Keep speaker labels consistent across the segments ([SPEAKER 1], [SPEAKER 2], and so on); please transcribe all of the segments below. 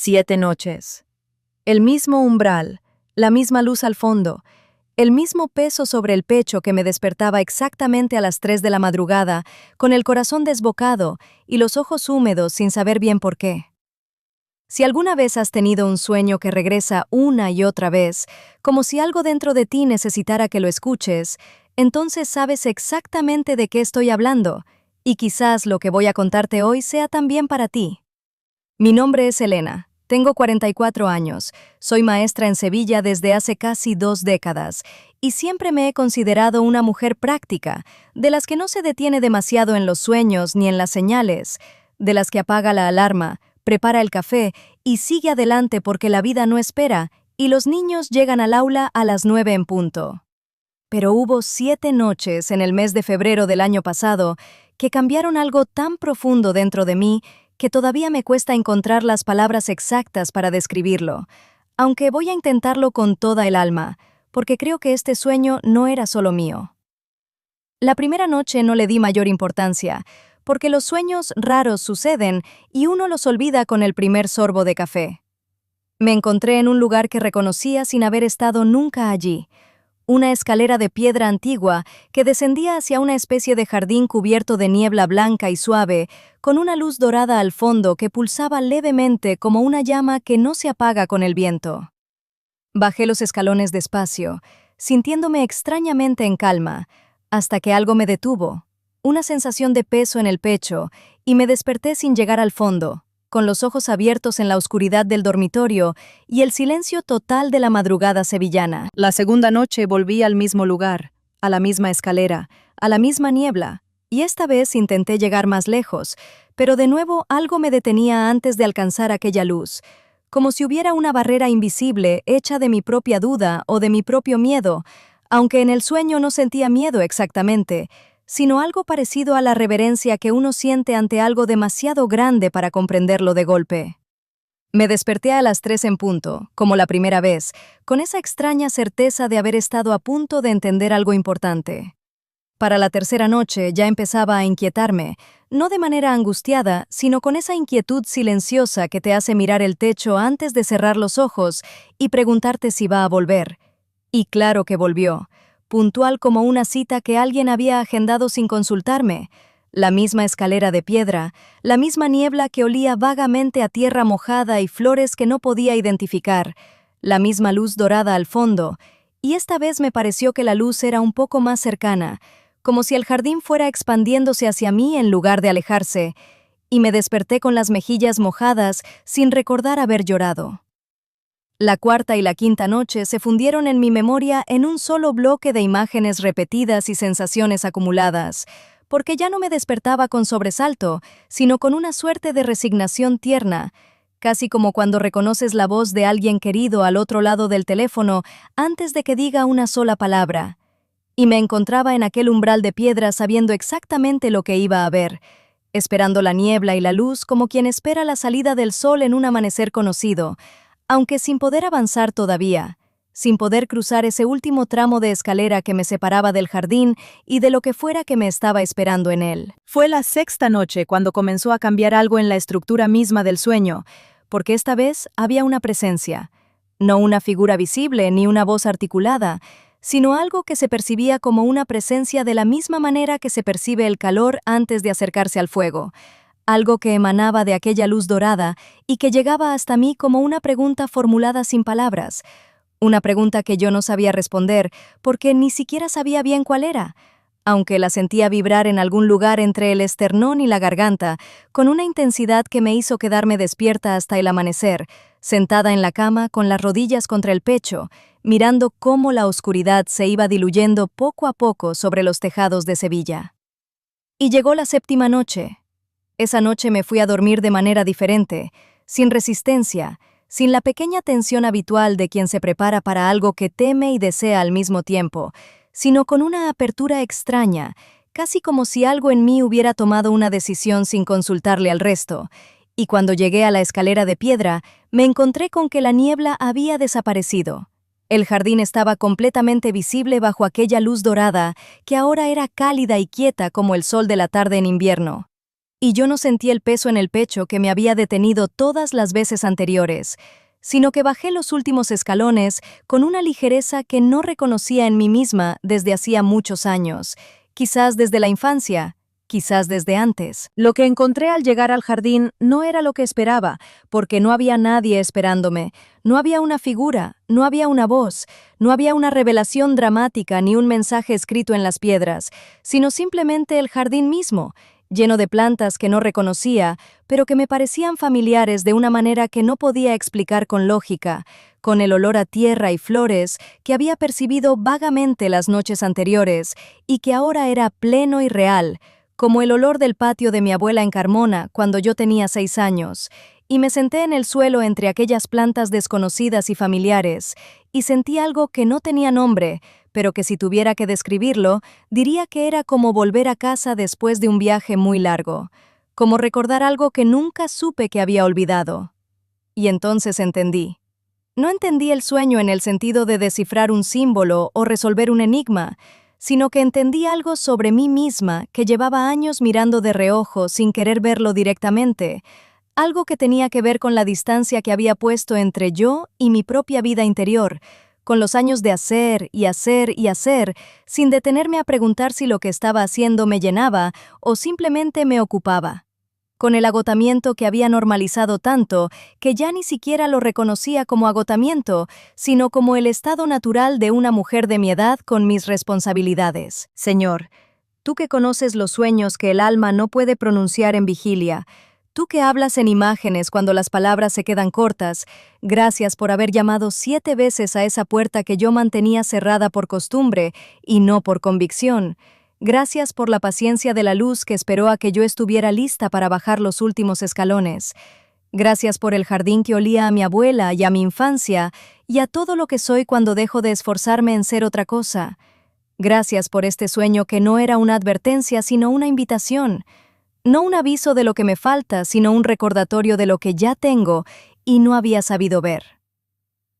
[SPEAKER 1] 7 noches. El mismo umbral, la misma luz al fondo, el mismo peso sobre el pecho que me despertaba exactamente a las 3 de la madrugada, con el corazón desbocado y los ojos húmedos sin saber bien por qué. Si alguna vez has tenido un sueño que regresa una y otra vez, como si algo dentro de ti necesitara que lo escuches, entonces sabes exactamente de qué estoy hablando, y quizás lo que voy a contarte hoy sea también para ti. Mi nombre es Elena, tengo 44 años, soy maestra en Sevilla desde hace casi 2 décadas, y siempre me he considerado una mujer práctica, de las que no se detiene demasiado en los sueños ni en las señales, de las que apaga la alarma, prepara el café y sigue adelante porque la vida no espera y los niños llegan al aula a las 9 en punto. Pero hubo 7 noches en el mes de febrero del año pasado que cambiaron algo tan profundo dentro de mí que todavía me cuesta encontrar las palabras exactas para describirlo, aunque voy a intentarlo con toda el alma, porque creo que este sueño no era solo mío. La primera noche no le di mayor importancia, porque los sueños raros suceden y uno los olvida con el primer sorbo de café. Me encontré en un lugar que reconocía sin haber estado nunca allí, una escalera de piedra antigua que descendía hacia una especie de jardín cubierto de niebla blanca y suave, con una luz dorada al fondo que pulsaba levemente como una llama que no se apaga con el viento. Bajé los escalones despacio, sintiéndome extrañamente en calma, hasta que algo me detuvo, una sensación de peso en el pecho, y me desperté sin llegar al fondo, con los ojos abiertos en la oscuridad del dormitorio y el silencio total de la madrugada sevillana. La segunda noche volví al mismo lugar, a la misma escalera, a la misma niebla, y esta vez intenté llegar más lejos, pero de nuevo algo me detenía antes de alcanzar aquella luz, como si hubiera una barrera invisible hecha de mi propia duda o de mi propio miedo, aunque en el sueño no sentía miedo exactamente, sino algo parecido a la reverencia que uno siente ante algo demasiado grande para comprenderlo de golpe. Me desperté a las 3 en punto, como la primera vez, con esa extraña certeza de haber estado a punto de entender algo importante. Para la tercera noche ya empezaba a inquietarme, no de manera angustiada, sino con esa inquietud silenciosa que te hace mirar el techo antes de cerrar los ojos y preguntarte si va a volver. Y claro que volvió, puntual como una cita que alguien había agendado sin consultarme, la misma escalera de piedra, la misma niebla que olía vagamente a tierra mojada y flores que no podía identificar, la misma luz dorada al fondo, y esta vez me pareció que la luz era un poco más cercana, como si el jardín fuera expandiéndose hacia mí en lugar de alejarse, y me desperté con las mejillas mojadas sin recordar haber llorado. La cuarta y la quinta noche se fundieron en mi memoria en un solo bloque de imágenes repetidas y sensaciones acumuladas, porque ya no me despertaba con sobresalto, sino con una suerte de resignación tierna, casi como cuando reconoces la voz de alguien querido al otro lado del teléfono antes de que diga una sola palabra. Y me encontraba en aquel umbral de piedra sabiendo exactamente lo que iba a ver, esperando la niebla y la luz como quien espera la salida del sol en un amanecer conocido, aunque sin poder avanzar todavía, sin poder cruzar ese último tramo de escalera que me separaba del jardín y de lo que fuera que me estaba esperando en él. Fue la sexta noche cuando comenzó a cambiar algo en la estructura misma del sueño, porque esta vez había una presencia, no una figura visible ni una voz articulada, sino algo que se percibía como una presencia de la misma manera que se percibe el calor antes de acercarse al fuego, algo que emanaba de aquella luz dorada y que llegaba hasta mí como una pregunta formulada sin palabras, una pregunta que yo no sabía responder porque ni siquiera sabía bien cuál era, aunque la sentía vibrar en algún lugar entre el esternón y la garganta, con una intensidad que me hizo quedarme despierta hasta el amanecer, sentada en la cama con las rodillas contra el pecho, mirando cómo la oscuridad se iba diluyendo poco a poco sobre los tejados de Sevilla. Y llegó la séptima noche. Esa noche me fui a dormir de manera diferente, sin resistencia, sin la pequeña tensión habitual de quien se prepara para algo que teme y desea al mismo tiempo, sino con una apertura extraña, casi como si algo en mí hubiera tomado una decisión sin consultarle al resto, y cuando llegué a la escalera de piedra, me encontré con que la niebla había desaparecido. El jardín estaba completamente visible bajo aquella luz dorada, que ahora era cálida y quieta como el sol de la tarde en invierno. y yo no sentí el peso en el pecho que me había detenido todas las veces anteriores, sino que bajé los últimos escalones con una ligereza que no reconocía en mí misma desde hacía muchos años, quizás desde la infancia, quizás desde antes. Lo que encontré al llegar al jardín no era lo que esperaba, porque no había nadie esperándome, no había una figura, no había una voz, no había una revelación dramática ni un mensaje escrito en las piedras, sino simplemente el jardín mismo, lleno de plantas que no reconocía, pero que me parecían familiares de una manera que no podía explicar con lógica, con el olor a tierra y flores que había percibido vagamente las noches anteriores y que ahora era pleno y real, como el olor del patio de mi abuela en Carmona cuando yo tenía 6 años, y me senté en el suelo entre aquellas plantas desconocidas y familiares, y sentí algo que no tenía nombre, pero que si tuviera que describirlo, diría que era como volver a casa después de un viaje muy largo, como recordar algo que nunca supe que había olvidado. Y entonces entendí. No entendí el sueño en el sentido de descifrar un símbolo o resolver un enigma, sino que entendí algo sobre mí misma que llevaba años mirando de reojo sin querer verlo directamente, algo que tenía que ver con la distancia que había puesto entre yo y mi propia vida interior, con los años de hacer y hacer y hacer, sin detenerme a preguntar si lo que estaba haciendo me llenaba o simplemente me ocupaba. Con el agotamiento que había normalizado tanto que ya ni siquiera lo reconocía como agotamiento, sino como el estado natural de una mujer de mi edad con mis responsabilidades. Señor, tú que conoces los sueños que el alma no puede pronunciar en vigilia, tú que hablas en imágenes cuando las palabras se quedan cortas, gracias por haber llamado 7 veces a esa puerta que yo mantenía cerrada por costumbre y no por convicción. Gracias por la paciencia de la luz que esperó a que yo estuviera lista para bajar los últimos escalones. Gracias por el jardín que olía a mi abuela y a mi infancia y a todo lo que soy cuando dejo de esforzarme en ser otra cosa. Gracias por este sueño que no era una advertencia sino una invitación. No un aviso de lo que me falta, sino un recordatorio de lo que ya tengo y no había sabido ver.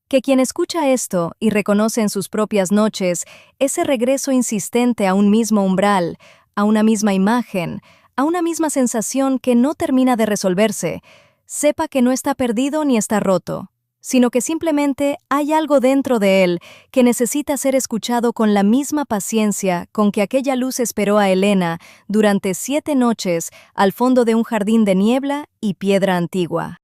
[SPEAKER 1] Que quien escucha esto y reconoce en sus propias noches ese regreso insistente a un mismo umbral, a una misma imagen, a una misma sensación que no termina de resolverse, sepa que no está perdido ni está roto, sino que simplemente hay algo dentro de él que necesita ser escuchado con la misma paciencia con que aquella luz esperó a Elena durante 7 noches al fondo de un jardín de niebla y piedra antigua.